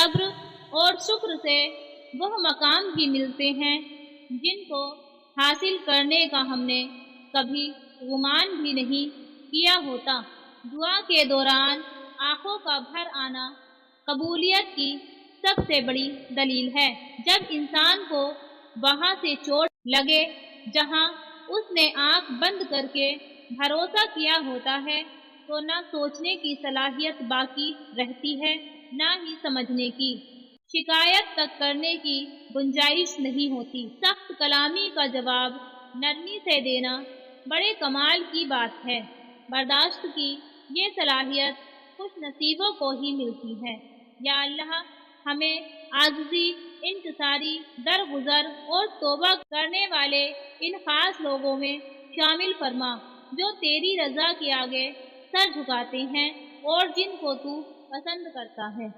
सब्र और शुक्र से वह मकाम भी मिलते हैं जिनको हासिल करने का हमने कभी गुमान भी नहीं किया होता। दुआ के दौरान आंखों का भर आना कबूलियत की सबसे बड़ी दलील है। जब इंसान को वहां से चोट लगे जहां उसने आंख बंद करके भरोसा किया होता है, तो न सोचने की सलाहियत बाकी रहती है, न ही समझने की। शिकायत तक करने की गुंजाइश नहीं होती। सख्त कलामी का जवाब नरमी से देना बड़े कमाल की बात है। बर्दाश्त की ये सलाहियत खुश नसीबों को ही मिलती है। या अल्लाह, हमें आजिज़ी, इंकिसारी, दरगुजर और तौबा करने वाले इन खास लोगों में शामिल फरमा जो तेरी रज़ा के आगे सर झुकाते हैं और जिनको तू पसंद करता है।